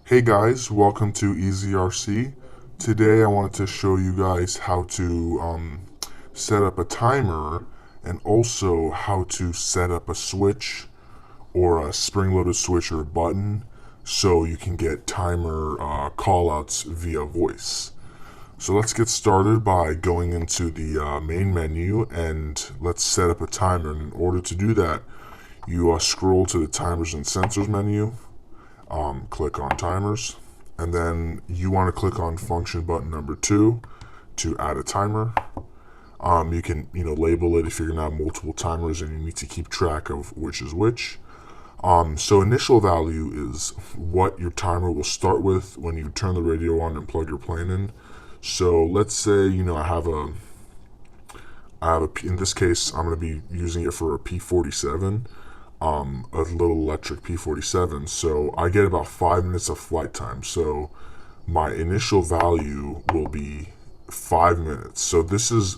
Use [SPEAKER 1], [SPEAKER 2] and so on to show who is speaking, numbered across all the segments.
[SPEAKER 1] Hey guys, welcome to EasyRC. Today I wanted to show you guys how to set up a timer and also how to set up a switch or a spring-loaded switch or a button so you can get timer callouts via voice. So let's get started by going into the main menu and let's set up a timer. And in order to do that, you scroll to the timers and sensors menu, click on timers, and then you want to click on function button number 2 to add a timer. You can label it if you're gonna have multiple timers and you need to keep track of which is which. So initial value is what your timer will start with when you turn the radio on and plug your plane in. So let's say I have a in this case I'm going to be using it for a P47, a little electric P47. So I get about 5 minutes of flight time. So my initial value will be 5 minutes. So this is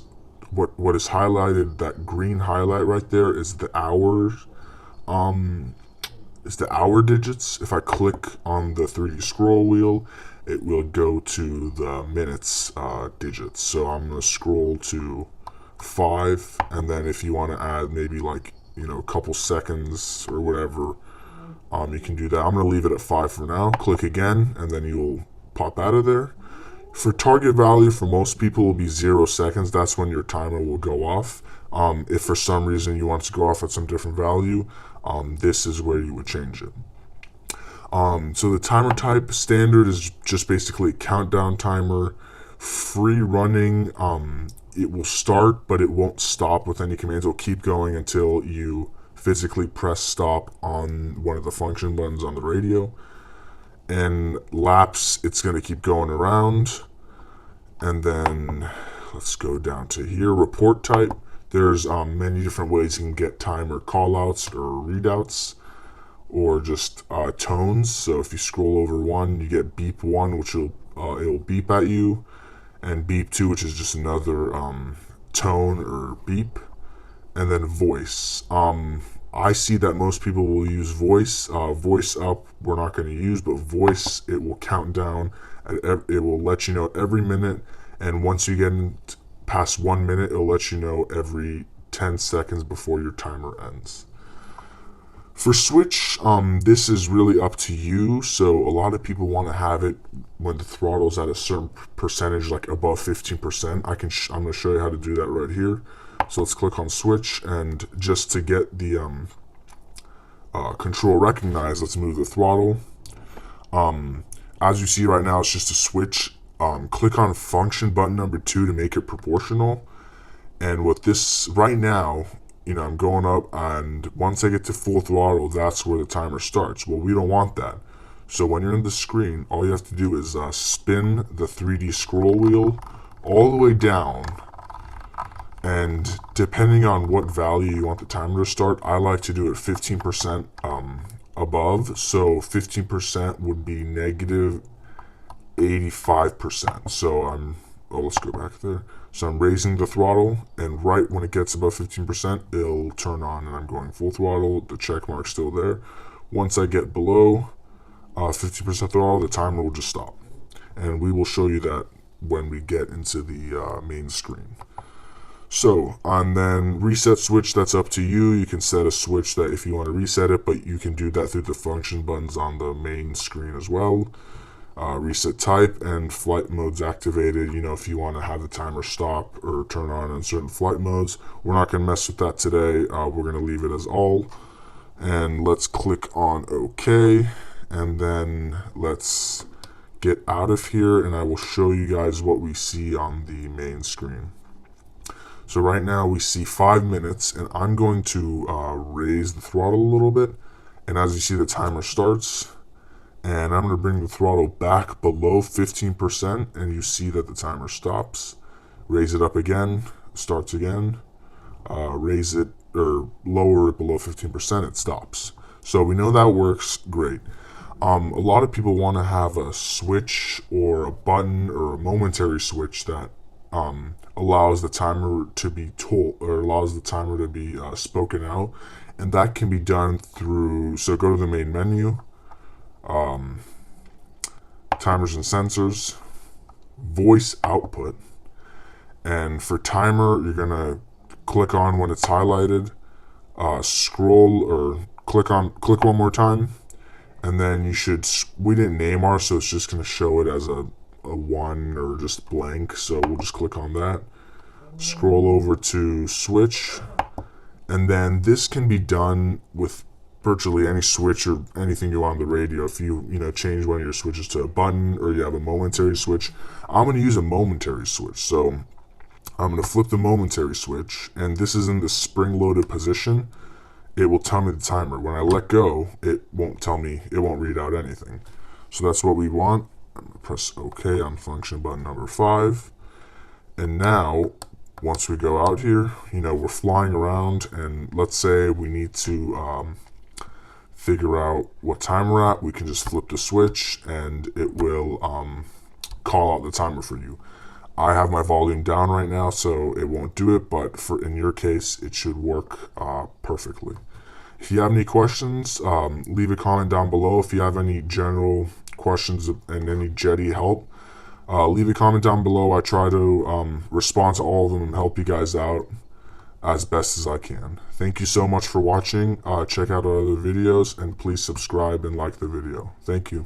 [SPEAKER 1] what is highlighted. That green highlight right there is the hours. Is the hour digits. If I click on the 3D scroll wheel, it will go to the minutes digits. So I'm going to scroll to 5, and then if you want to add maybe a couple seconds or whatever, you can do that. I'm going to leave it at 5 for now. Click again, and then you'll pop out of there. For target value, for most people, will be 0 seconds. That's when your timer will go off. If for some reason you want to go off at some different value, this is where you would change it. So the timer type standard is just basically a countdown timer. Free running, it will start, but it won't stop with any commands. It'll keep going until you physically press stop on one of the function buttons on the radio. And laps, it's going to keep going around. And then let's go down to here. Report type, there's many different ways you can get timer callouts or readouts, or just tones. So if you scroll over 1, you get beep 1, which it'll beep at you, and beep 2, which is just another tone or beep, and then voice. I see that most people will use voice. Voice up, we're not going to use, but voice, it will count down. It will let you know every minute, and once you get past 1 minute, it'll let you know every 10 seconds before your timer ends. For switch, this is really up to you. So a lot of people want to have it when the throttle's at a certain percentage, like above 15%. I'm going to show you how to do that right here. So let's click on switch, and just to get the control recognized, let's move the throttle. As you see right now, it's just a switch. Click on function button number 2 to make it proportional. And with this right now, I'm going up, and once I get to full throttle, that's where the timer starts. Well, we don't want that. So when you're in the screen, all you have to do is spin the 3D scroll wheel all the way down. And depending on what value you want the timer to start, I like to do it 15% above. So 15% would be negative 85%. So let's go back there. So I'm raising the throttle, and right when it gets above 15%, it'll turn on, and I'm going full throttle. The check mark's still there. Once I get below 50% throttle, the timer will just stop. And we will show you that when we get into the main screen. So, and then reset switch, that's up to you. You can set a switch that if you want to reset it, but you can do that through the function buttons on the main screen as well. Reset type and flight modes activated. If you want to have the timer stop or turn on in certain flight modes. We're not going to mess with that today. We're going to leave it as all. And let's click on OK. And then let's get out of here, and I will show you guys what we see on the main screen. So right now we see 5 minutes, and I'm going to raise the throttle a little bit. And as you see, the timer starts. And I'm going to bring the throttle back below 15%, and you see that the timer stops. Raise it up again, starts again. Raise it or lower it below 15%, it stops. So we know that works great. A lot of people want to have a switch or a button or a momentary switch that allows the timer to be told, or allows the timer to be spoken out, and that can be done through. So go to the main menu. timers and sensors, voice output, and for timer, you're gonna click on when it's highlighted, scroll or click one more time, and then you should, we didn't name ours, so it's just gonna show it as a 1 or just blank, so we'll just click on that. Scroll over to switch, and then this can be done with virtually any switch or anything you want on the radio. If you change one of your switches to a button, or you have a momentary switch, I'm going to use a momentary switch. So I'm going to flip the momentary switch, and this is in the spring-loaded position. It will tell me the timer. When I let go, it won't tell me, it won't read out anything. So that's what we want. I'm going to press OK on function button number 5. And now, once we go out here, we're flying around, and let's say we need to figure out what time we're at. We can just flip the switch, and it will call out the timer for you. I have my volume down right now, so it won't do it, but in your case, it should work perfectly. If you have any questions, leave a comment down below. If you have any general questions and any Jeti help, leave a comment down below. I try to respond to all of them and help you guys out as best as I can. Thank you so much for watching. Check out our other videos, and please subscribe and like the video. Thank you.